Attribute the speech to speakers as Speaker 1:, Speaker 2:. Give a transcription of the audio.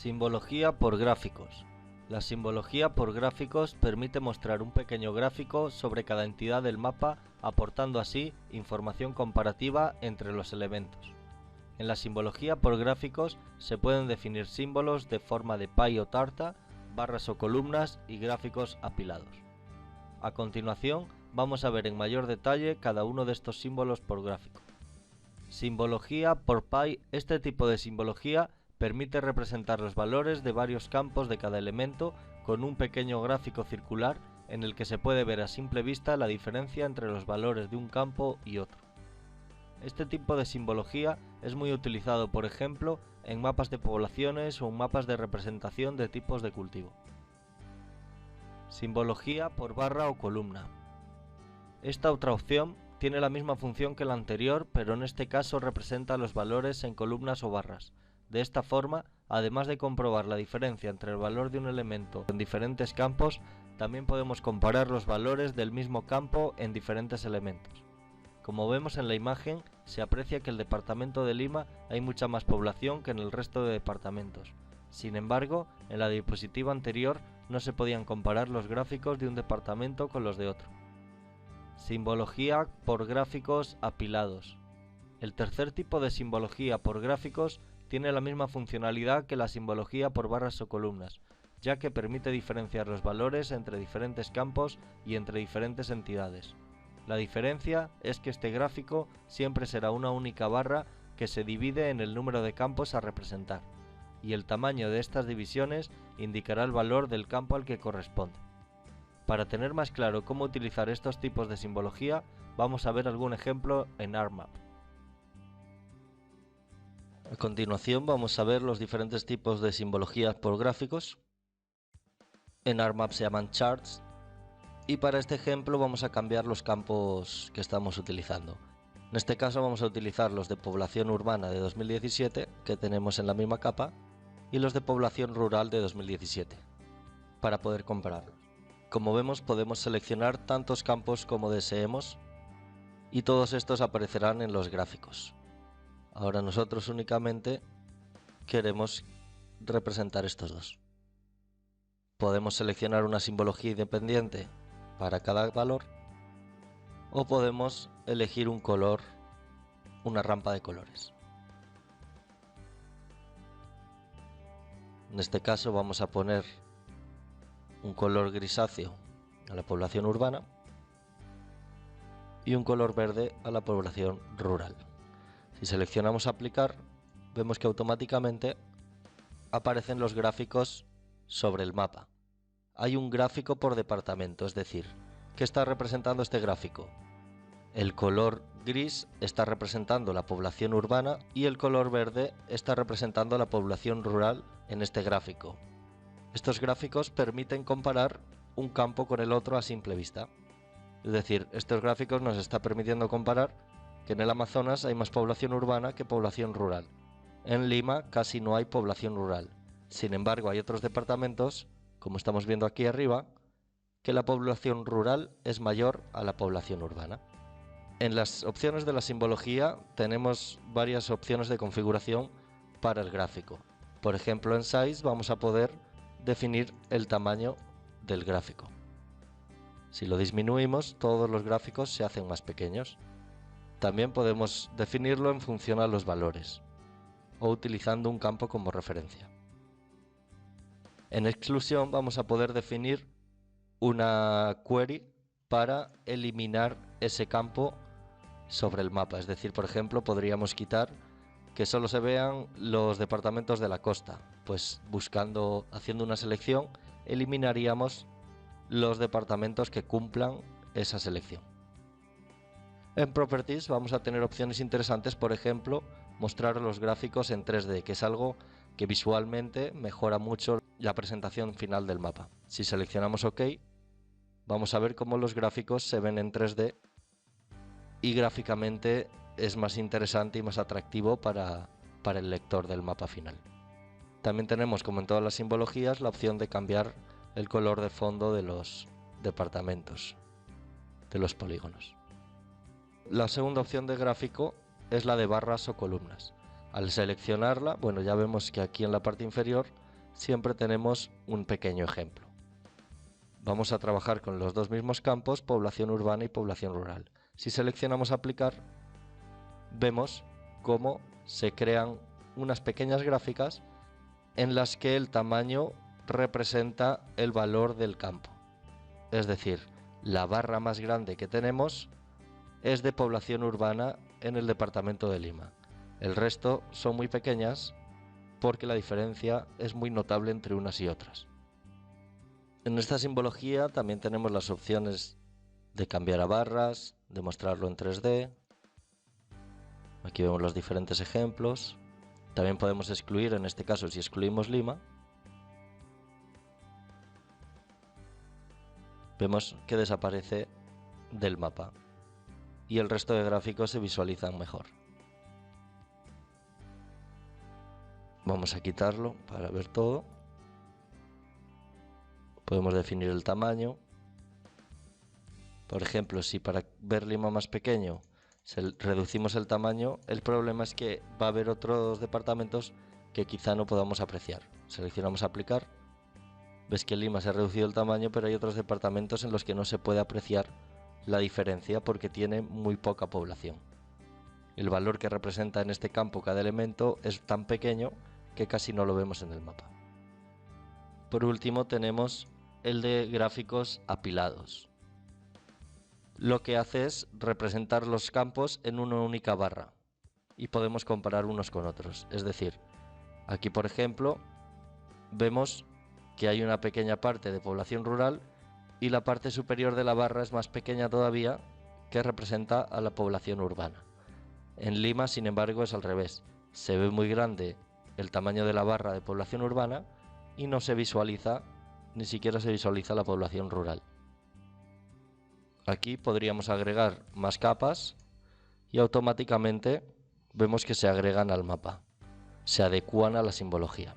Speaker 1: Simbología por gráficos. La simbología por gráficos permite mostrar un pequeño gráfico sobre cada entidad del mapa, aportando así información comparativa entre los elementos. En la simbología por gráficos se pueden definir símbolos de forma de pie o tarta, barras o columnas y gráficos apilados. A continuación, vamos a ver en mayor detalle cada uno de estos símbolos por gráfico. Simbología por pie. Este tipo de simbología permite representar los valores de varios campos de cada elemento con un pequeño gráfico circular en el que se puede ver a simple vista la diferencia entre los valores de un campo y otro. Este tipo de simbología es muy utilizado, por ejemplo, en mapas de poblaciones o en mapas de representación de tipos de cultivo. Simbología por barra o columna. Esta otra opción tiene la misma función que la anterior, pero en este caso representa los valores en columnas o barras. De esta forma, además de comprobar la diferencia entre el valor de un elemento en diferentes campos, también podemos comparar los valores del mismo campo en diferentes elementos. Como vemos en la imagen, se aprecia que en el departamento de Lima hay mucha más población que en el resto de departamentos. Sin embargo, en la diapositiva anterior no se podían comparar los gráficos de un departamento con los de otro. Simbología por gráficos apilados. El tercer tipo de simbología por gráficos tiene la misma funcionalidad que la simbología por barras o columnas, ya que permite diferenciar los valores entre diferentes campos y entre diferentes entidades. La diferencia es que este gráfico siempre será una única barra que se divide en el número de campos a representar, y el tamaño de estas divisiones indicará el valor del campo al que corresponde. Para tener más claro cómo utilizar estos tipos de simbología, vamos a ver algún ejemplo en ArcMap. A continuación vamos a ver los diferentes tipos de simbologías por gráficos. En ArcMap se llaman charts, y para este ejemplo vamos a cambiar los campos que estamos utilizando. En este caso vamos a utilizar los de población urbana de 2017, que tenemos en la misma capa, y los de población rural de 2017, para poder compararlos. Como vemos, podemos seleccionar tantos campos como deseemos, y todos estos aparecerán en los gráficos. Ahora nosotros únicamente queremos representar estos dos. Podemos seleccionar una simbología independiente para cada valor, o podemos elegir un color, una rampa de colores. En este caso vamos a poner un color grisáceo a la población urbana y un color verde a la población rural. Si seleccionamos aplicar, vemos que automáticamente aparecen los gráficos sobre el mapa. Hay un gráfico por departamento, es decir, ¿qué está representando este gráfico? El color gris está representando la población urbana y el color verde está representando la población rural en este gráfico. Estos gráficos permiten comparar un campo con el otro a simple vista. Es decir, estos gráficos nos están permitiendo comparar que en el Amazonas hay más población urbana que población rural. En Lima casi no hay población rural. Sin embargo, hay otros departamentos, como estamos viendo aquí arriba, que la población rural es mayor a la población urbana. En las opciones de la simbología tenemos varias opciones de configuración para el gráfico. Por ejemplo, en Size vamos a poder definir el tamaño del gráfico. Si lo disminuimos, todos los gráficos se hacen más pequeños. También podemos definirlo en función a los valores, o utilizando un campo como referencia. En exclusión vamos a poder definir una query para eliminar ese campo sobre el mapa. Es decir, por ejemplo, podríamos quitar que solo se vean los departamentos de la costa. Pues haciendo una selección, eliminaríamos los departamentos que cumplan esa selección. En Properties vamos a tener opciones interesantes, por ejemplo, mostrar los gráficos en 3D, que es algo que visualmente mejora mucho la presentación final del mapa. Si seleccionamos OK, vamos a ver cómo los gráficos se ven en 3D y gráficamente es más interesante y más atractivo para el lector del mapa final. También tenemos, como en todas las simbologías, la opción de cambiar el color de fondo de los departamentos, de los polígonos. La segunda opción de gráfico es la de barras o columnas. Al seleccionarla, bueno, ya vemos que aquí en la parte inferior siempre tenemos un pequeño ejemplo. Vamos a trabajar con los dos mismos campos, población urbana y población rural. Si seleccionamos aplicar, vemos cómo se crean unas pequeñas gráficas en las que el tamaño representa el valor del campo. Es decir, la barra más grande que tenemos es de población urbana en el departamento de Lima. El resto son muy pequeñas porque la diferencia es muy notable entre unas y otras. En esta simbología también tenemos las opciones de cambiar a barras, de mostrarlo en 3D. Aquí vemos los diferentes ejemplos. También podemos excluir, en este caso si excluimos Lima, vemos que desaparece del mapa y el resto de gráficos se visualizan mejor. Vamos a quitarlo para ver todo. Podemos definir el tamaño. Por ejemplo, si para ver Lima más pequeño reducimos el tamaño, el problema es que va a haber otros departamentos que quizá no podamos apreciar. Seleccionamos aplicar. Ves que Lima se ha reducido el tamaño, pero hay otros departamentos en los que no se puede apreciar la diferencia porque tiene muy poca población. El valor que representa en este campo cada elemento es tan pequeño que casi no lo vemos en el mapa. Por último tenemos el de gráficos apilados. Lo que hace es representar los campos en una única barra y podemos comparar unos con otros. Es decir, aquí por ejemplo vemos que hay una pequeña parte de población rural y la parte superior de la barra es más pequeña todavía, que representa a la población urbana. En Lima, sin embargo, es al revés. Se ve muy grande el tamaño de la barra de población urbana y no se visualiza, ni siquiera se visualiza la población rural. Aquí podríamos agregar más capas y automáticamente vemos que se agregan al mapa, se adecúan a la simbología.